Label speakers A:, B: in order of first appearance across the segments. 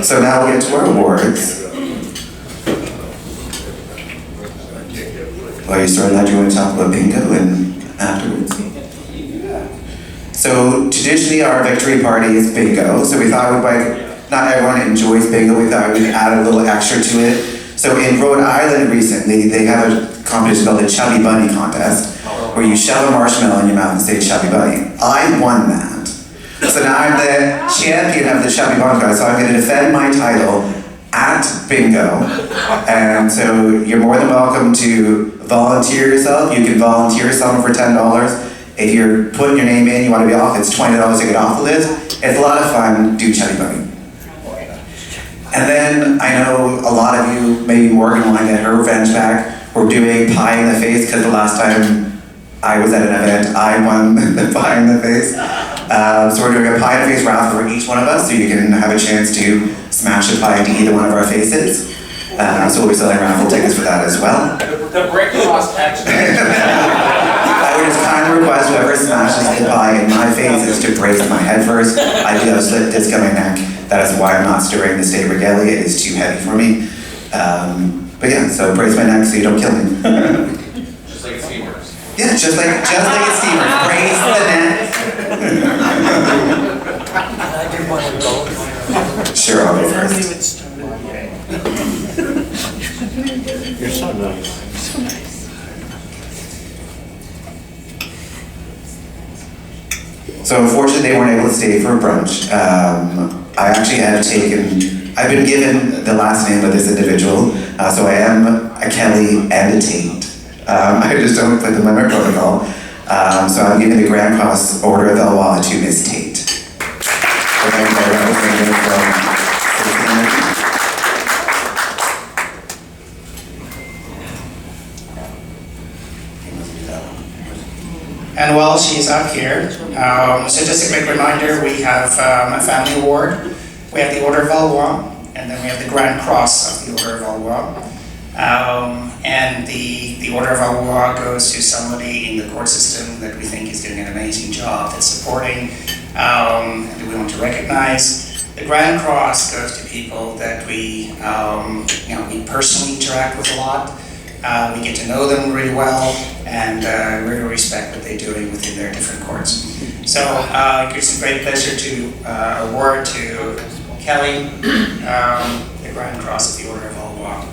A: So now we get to our awards. Well, you started that, do you want to talk about bingo and afterwards? So traditionally our victory party is bingo. So we thought not everyone enjoys bingo, we thought we'd add a little extra to it. So in Rhode Island recently, they have a competition called the Chubby Bunny Contest, where you shove a marshmallow in your mouth and say Chubby Bunny. I won that. So now I'm the champion of the Chubby Bunny Contest, so I'm going to defend my title at bingo. And so you're more than welcome to volunteer yourself. You can volunteer someone for $10. If you're putting your name in, you want to be off, it's $20 to get off the list. It's a lot of fun, do Chubby Bunny. And then I know a lot of you, maybe Morgan will get her revenge back. We're doing pie in the face because the last time I was at an event, I won the pie in the face. So we're doing a pie in the face raffle for each one of us, so you can have a chance to smash a pie into either one of our faces. So we'll be selling raffle tickets for that as well.
B: The brick cost extra.
A: I would just kindly request whoever smashes the pie in my face is to brace my head first. I do have a slip disc on my neck. That is why I'm not stirring the state regalia. It is too heavy for me. But yeah, so brace my neck so you don't kill me.
B: Just like a steamers.
A: Yeah, just like a steamer. Brace the neck.
C: I did one of both.
A: Sure, I'll go first.
D: You're so nice.
C: So nice.
A: So unfortunately they weren't able to stay for brunch. I actually I've been given the last name of this individual, so I am a Kelly and a Tate. I just don't put them in my protocol. So I'm giving the Grand Cross Order of Valois to Miss Tate.
E: And while she's up here, so just a quick reminder, we have a family award, we have the Order of Valois, and then we have the Grand Cross of the Order of Valois. And the Order of Valois goes to somebody in the court system that we think is doing an amazing job, that's supporting, that we want to recognize. The Grand Cross goes to people that we personally interact with a lot. We get to know them really well, and really respect what they're doing within their different courts. So it gives a great pleasure to award to Kelly the Grand Cross of the Order of Valois.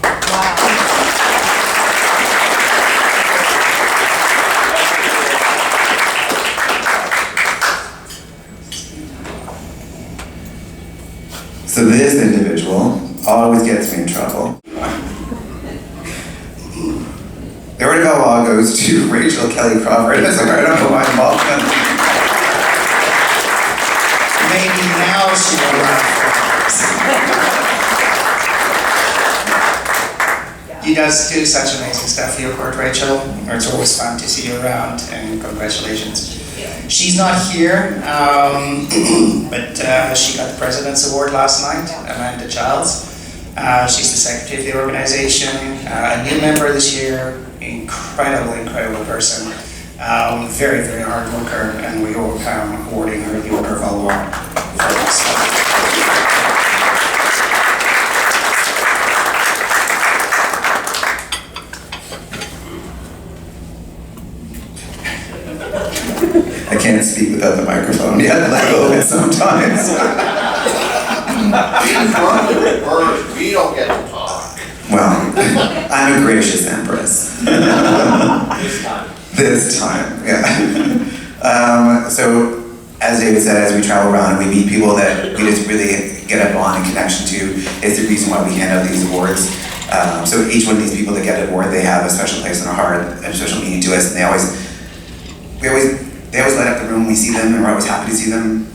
A: So this individual always gets me in trouble. The Order of Valois goes to Rachel Kelly Crawford. It's like, I don't know why I'm involved in that.
E: Maybe now she will run. You guys do such amazing stuff for your court, Rachel. It's always fun to see you around, and congratulations. She's not here, but she got the President's Award last night, Amanda Childs. She's the secretary of the organization, a new member this year, incredible person. Very, very hard worker, and we will come awarding her the Order of Valois for this.
A: I can't speak without the microphone. You have to let go of it sometimes.
B: We don't get to talk.
A: Well, I'm a gracious empress. This time, yeah. So, as David said, as we travel around and we meet people that we just really get a bond and connection to, is the reason why we hand out these awards. So each one of these people that get an award, they have a special place in our heart and a special meaning to us, and they always light up the room when we see them, and we're always happy to see them.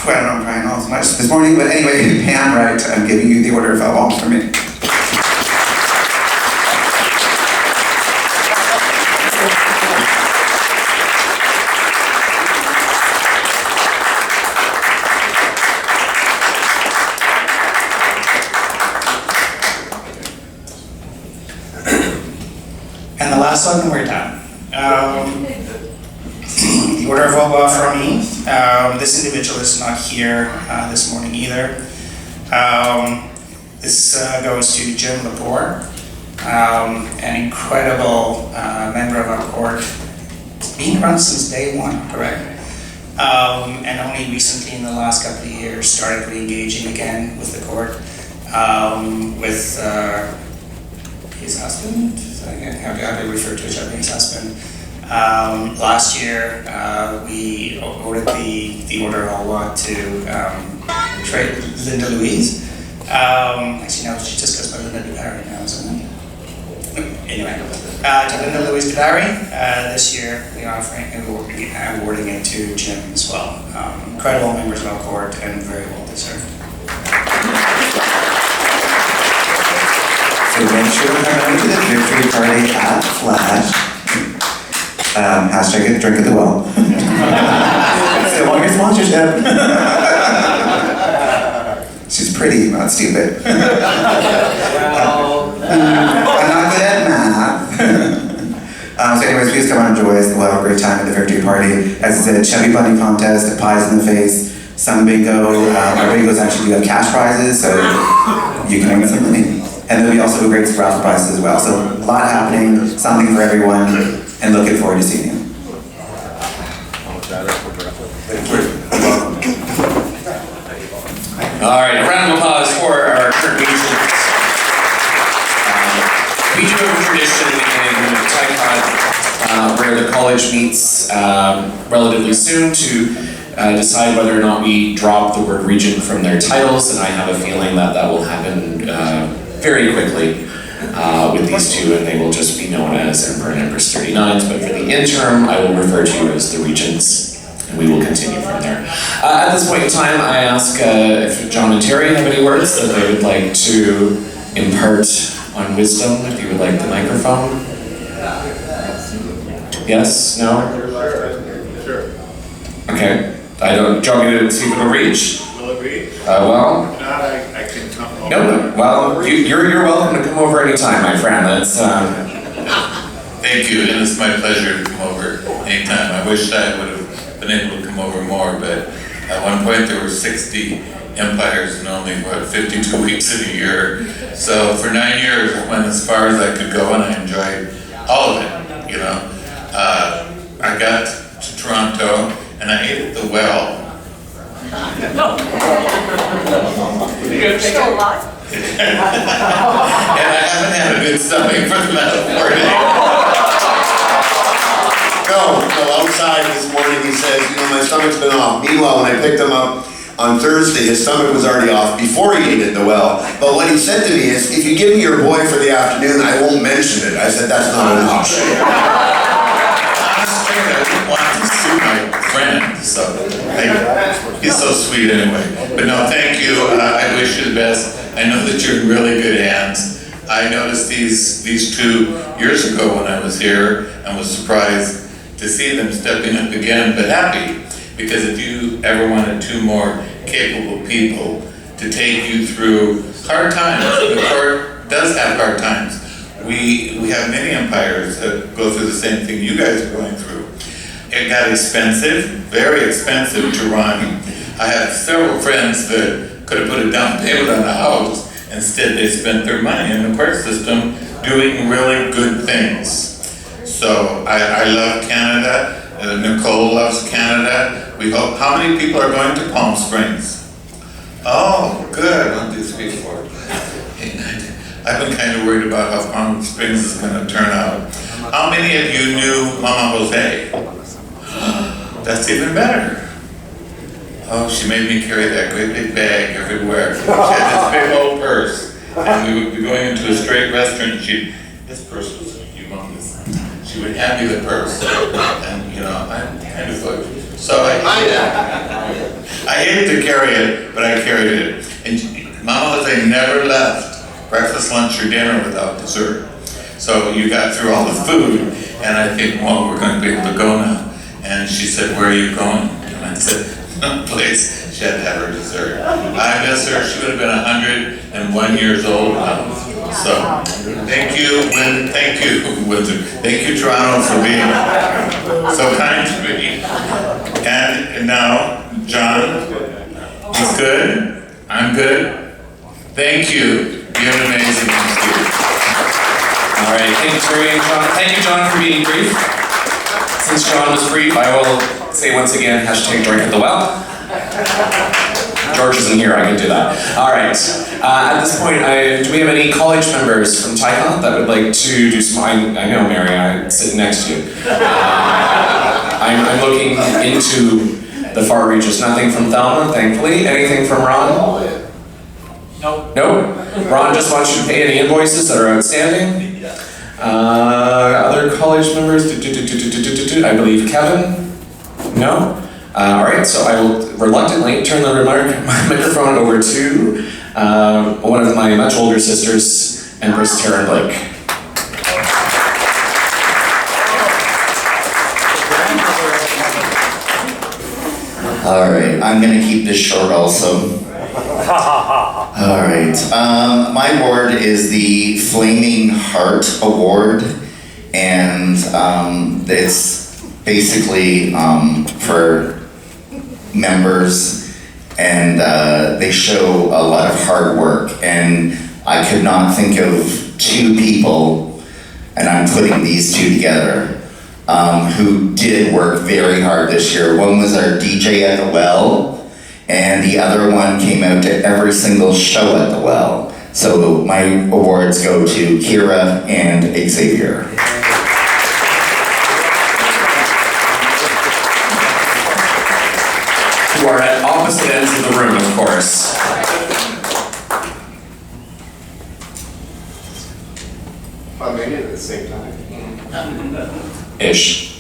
A: I don't know, I'm crying all so much this morning, but anyway, Pam Wright, I'm giving you the Order of Valois for me.
E: And the last one, we're done. Order of Valois from me. This individual is not here this morning either. This goes to Jim Lepore, an incredible member of our court. Been around since day one, correct? And only recently in the last couple of years started re-engaging again with the court, with his husband. How do I refer to each other? His husband. Last year, we awarded the Order of Valois to Linda Louise. Actually, no, she just goes by Linda Dubarry now, isn't it? Anyway, to Linda Louise Dubarry, this year we are awarding it to Jim as well. Incredible members of our court and very well deserved.
A: So make sure to come to the victory party at Flash. Hashtag drink at the well. So want your sponsorship. She's pretty, not stupid. I'm not good at math. So anyways, please come on and join us. We'll have a great time at the victory party. As I said, chubby bunny contest, pies in the face, some bingo. Our bingos actually do have cash prizes, so you can win some money. And there'll be also a great raffle prizes as well. So a lot happening, something for everyone, and looking forward to seeing you.
F: All right, a round of applause for our current regents. We do have a tradition in TICOT where the college meets relatively soon to decide whether or not we drop the word regent from their titles, and I have a feeling that that will happen very quickly with these two, and they will just be known as Emperor and Empress 39s, but for the interim, I will refer to you as the regents. And we will continue from there. At this point in time, I ask if John and Terry have any words that they would like to impart on wisdom, if you would like the microphone. Yes? No?
D: Sure.
F: Okay. I don't, do you want me to see if it'll reach?
D: Will it be?
F: Well.
D: If not, I can come over.
F: No, well, you're welcome to come over anytime, my friend. That's,
G: Thank you, and it's my pleasure to come over anytime. I wish I would have been able to come over more, but at one point there were 60 empires and only, 52 weeks in a year. So for 9 years I went as far as I could go, and I enjoyed all of it, you know. I got to Toronto and I ate at the well.
C: Still alive?
G: And I haven't had a good stomach for the last 4 days.
H: No, outside this morning he says, you know, my stomach's been off. Meanwhile, when I picked him up on Thursday, his stomach was already off before he ate at the well. But what he said to me is, if you give me your boy for the afternoon, I won't mention it. I said, that's not an option.
G: Honestly, I didn't want to sue my friend, so he's so sweet anyway. But no, thank you. I wish you the best. I know that you're in really good hands. I noticed these 2 years ago when I was here and was surprised to see them stepping up again, but happy, because if you ever wanted 2 more capable people to take you through hard times, the court does have hard times. We have many empires that go through the same thing you guys are going through. It got expensive, very expensive to run. I have several friends that could have put a down payment on a house. Instead, they spent their money in the court system doing really good things. So I love Canada. Nicole loves Canada. We hope. How many people are going to Palm Springs? Oh, good. 1, 2, 3, 4. I've been kind of worried about how Palm Springs is going to turn out. How many of you knew Mama Jose? That's even better. Oh, she made me carry that great big bag everywhere. She had this big old purse, and we would be going into a straight restaurant, and this purse was humongous. She would hand me the purse, and you know, I'm kind of thought, so I hated to carry it, but I carried it. And Mama Jose never left breakfast, lunch, or dinner without dessert. So you got through all the food, and I think, well, we're going to be able to go now. And she said, where are you going? And I said, no place. She had to have her dessert. I miss her. She would have been 101 years old now. So, thank you, Windsor. Thank you, Toronto, for being so kind to me. And now, John, he's good, I'm good. Thank you. You're an amazing student.
F: All right, thank you, John, for being brief. Since John was brief, I will say once again, hashtag drink at the well. George isn't here, I can do that. All right, at this point, do we have any college members from TICOT that would like to do some, I know, Mary, I'm sitting next to you. I'm looking into the far reaches, nothing from Thelma, thankfully. Anything from Ron?
C: Nope.
F: Nope? Ron just wants you to pay any invoices that are outstanding. Other college members, I believe Kevin? No? All right, so I will reluctantly turn the microphone over to one of my much older sisters, Empress Tara Blake.
I: All right, I'm gonna keep this short also. All right, my award is the Flaming Heart Award, and it's basically for members, and they show a lot of hard work, and I could not think of two people, and I'm putting these two together, who did work very hard this year. One was our DJ at the well, and the other one came out to every single show at the well. So my awards go to Kira and Xavier.
F: Who are at opposite ends of the room, of course.
B: I made it at the same time.
F: Ish.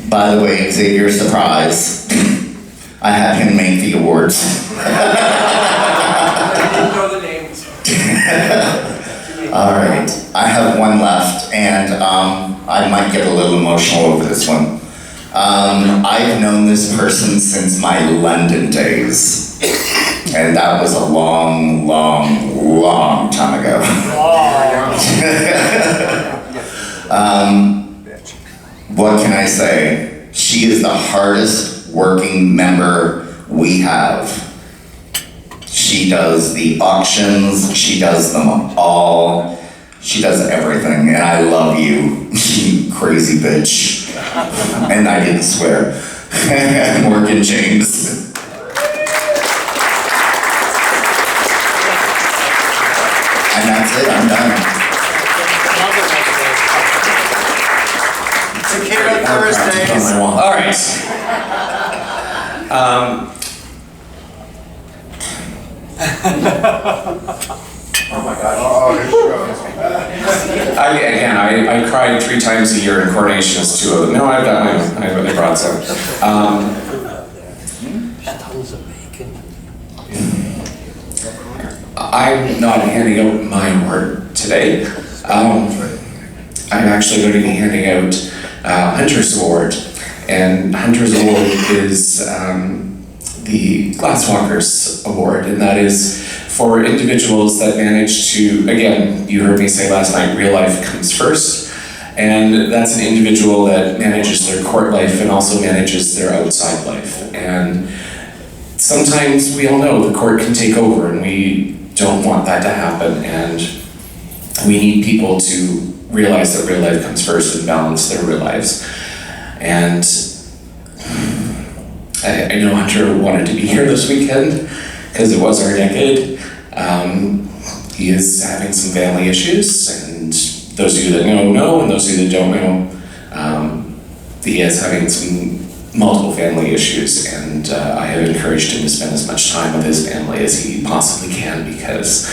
I: By the way, Xavier, surprise. I had him make the awards.
B: I didn't know the names.
I: All right, I have one left, and I might get a little emotional over this one. I've known this person since my London days, and that was a long, long, long time ago. What can I say? She is the hardest working member we have. She does the auctions, she does them all, she does everything, and I love you, you crazy bitch. And I didn't swear. Morgan James. And that's it, I'm done.
C: Tequila Thursdays.
F: All right. I cry 3 times a year in coronation as 2 of them. No, I've got my I brought some.
C: Tons of bacon.
F: I'm not handing out my award today. I'm actually going to be handing out Hunter's Award. And Hunter's Award is the Glasswalkers Award, and that is for individuals that manage to, again, you heard me say last night, real life comes first. And that's an individual that manages their court life and also manages their outside life. And sometimes we all know the court can take over, and we don't want that to happen. And we need people to realize that real life comes first and balance their real lives. And I know Hunter wanted to be here this weekend because it was our decade. He is having some family issues, and those of you that know, and those of you that don't know, he is having some multiple family issues, and I have encouraged him to spend as much time with his family as he possibly can, because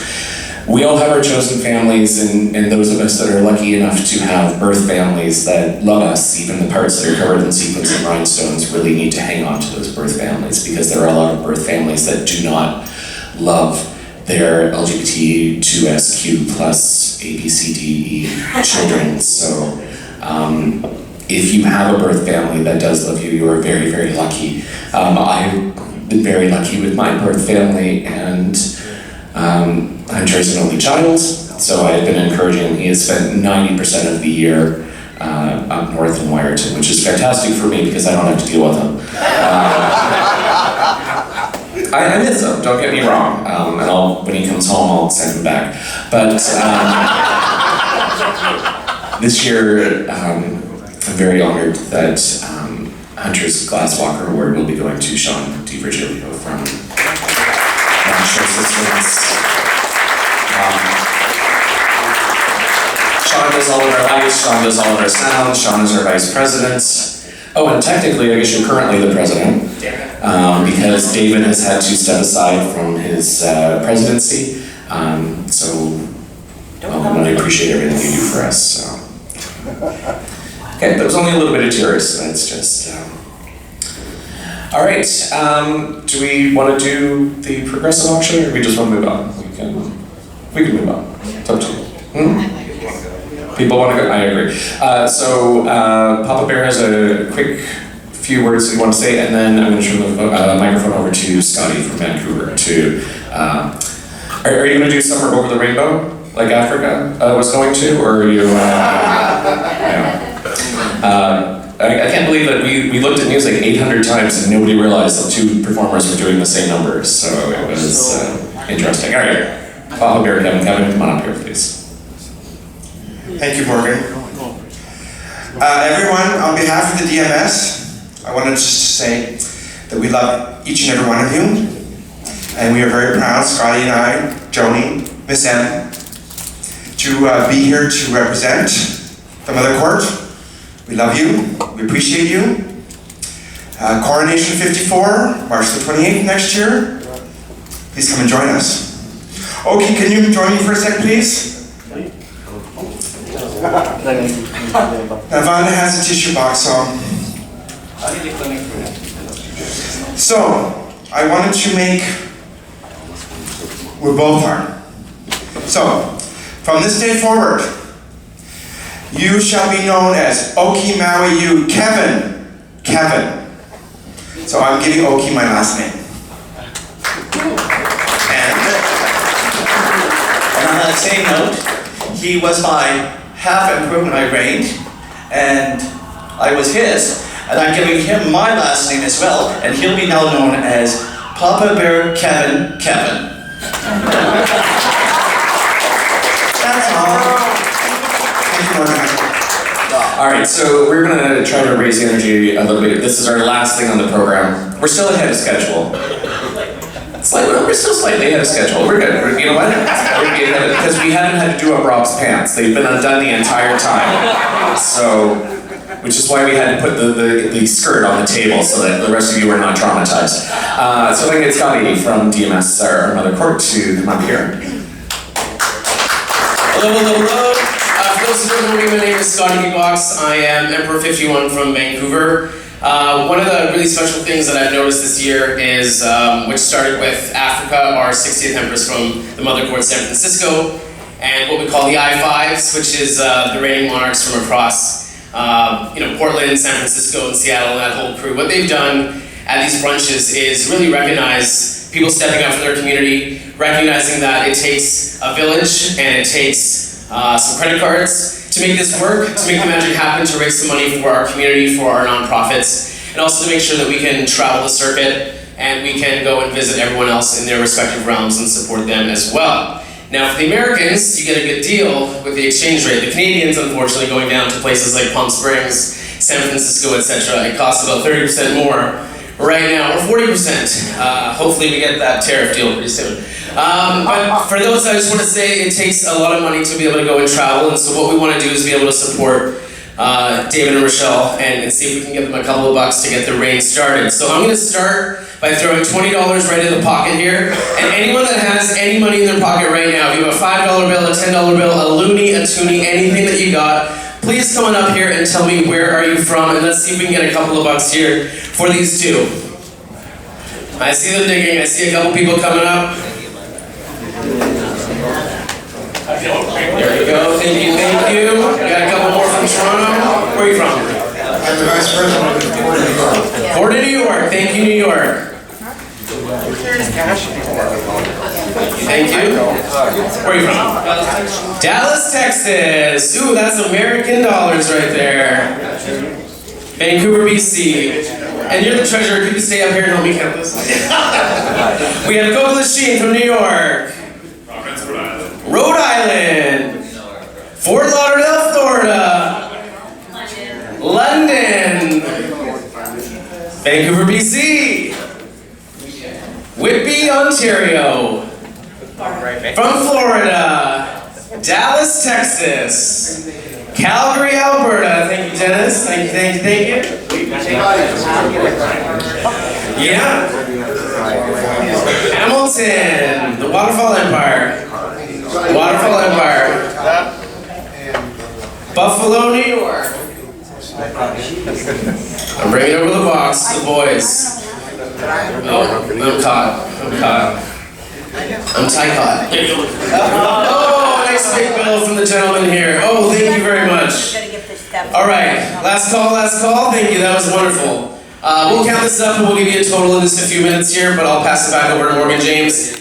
F: we all have our chosen families, and those of us that are lucky enough to have birth families that love us, even the parts that are covered in sequins and rhinestones, really need to hang on to those birth families, because there are a lot of birth families that do not love their LGBTQ2SQ plus ABCDE children. So if you have a birth family that does love you, you are very, very lucky. I been very lucky with my birth family, and Hunter's an only child, so I've been encouraging him. He has spent 90% of the year up north in Wyerton, which is fantastic for me because I don't have to deal with him. I miss him, don't get me wrong, and when he comes home, I'll send him back. But this year, I'm very honored that Hunter's Glasswalker Award will be going to Sean DiVirgilio from Show Systems. Sean does all of our lights, Sean does all of our sound, Sean is our vice president. Oh, and technically, I guess you're currently the president, because David has had to step aside from his presidency. So I appreciate everything you do for us. So. Okay, that was only a little bit of tears. That's just. All right. Do we want to do the progressive auction, or do we just want to move on? We can move on. It's up to you. People want to go? I agree. So Papa Bear has a quick few words that you want to say, and then I'm going to turn the microphone over to Scotty from Vancouver. Are you going to do Summer Over the Rainbow, like Africa was going to, or are you? I can't believe that we looked at music 800 times and nobody realized that two performers were doing the same numbers. So it was interesting. All right, Papa Bear, Kevin, come on up here, please.
J: Thank you, Morgan. Everyone, on behalf of the DMS, I wanted just to say that we love each and every one of you, and we are very proud, Scotty and I, Joni, Miss M, to be here to represent the Mother Court. We love you, we appreciate you. Coronation 54, March the 28th next year. Please come and join us. Okay, can you join me for a sec, please? Now, Vanda has a tissue box, so I wanted to make, we both are. So, from this day forward, you shall be known as Oki Maui U Kevin. So I'm giving Oki my last name.
K: And on that same note, he was my half emperor when I reigned, and I was his, and I'm giving him my last name as well, and he'll be now known as Papa Bear Kevin. That's all.
F: All right, so we're gonna try to raise the energy a little bit. This is our last thing on the program. We're still ahead of schedule. We're still slightly ahead of schedule. We're good. You know what? Because we haven't had to do up Rob's pants. They've been undone the entire time. So, which is why we had to put the skirt on the table so that the rest of you are not traumatized. So I get Scotty from DMS, our Mother Court, to come up here.
L: Hello. For those who don't know me, my name is Scotty Box. I am Emperor 51 from Vancouver. One of the really special things that I've noticed this year is, which started with Africa, our 60th Empress from the Mother Court San Francisco, and what we call the I-5s, which is the reigning monarchs from across Portland, San Francisco, and Seattle, and that whole crew. What they've done at these brunches is really recognize people stepping up for their community, recognizing that it takes a village and it takes some credit cards to make this work, to make the magic happen, to raise some money for our community, for our nonprofits, and also to make sure that we can travel the circuit and we can go and visit everyone else in their respective realms and support them as well. Now, for the Americans, you get a good deal with the exchange rate. The Canadians, unfortunately, going down to places like Palm Springs, San Francisco, etc., it costs about 30% more right now, or 40%. Hopefully we get that tariff deal pretty soon. But for those, I just want to say it takes a lot of money to be able to go and travel, and so what we want to do is be able to support David and Rochelle and see if we can give them a couple of bucks to get the reign started. So I'm going to start by throwing $20 right in the pocket here, and anyone that has any money in their pocket right now, if you have a $5 bill, a $10 bill, a loonie, a toonie, anything that you got, please come on up here and tell me where are you from, and let's see if we can get a couple of bucks here for these two. I see them digging, I see a couple people coming up. There we go, thank you. Got a couple more from Toronto. Where are you from?
J: I'm the Vice President of the Port of New York.
L: Port of New York, thank you, New York. Thank you. Where are you from? Dallas, Texas. Ooh, that's American dollars right there. Vancouver, BC. And you're the treasurer. Could you stay up here and help me count this? We have Coca Sheen from New York. Rhode Island. Fort Lauderdale, Florida. London. Vancouver, BC. Whitby, Ontario. From Florida. Dallas, Texas. Calgary, Alberta. Thank you, Dennis. Thank you, thank you, thank you. Yeah. Hamilton, the Waterfall Empire. Waterfall Empire. Buffalo, New York. I'm bringing over the box, the boys. Oh, I'm caught. I'm TICOT. Oh, nice big bill from the gentleman here. Oh, thank you very much. All right, last call. Thank you, that was wonderful. We'll count this up and we'll give you a total in just a few minutes here, but I'll pass it back over to Morgan James.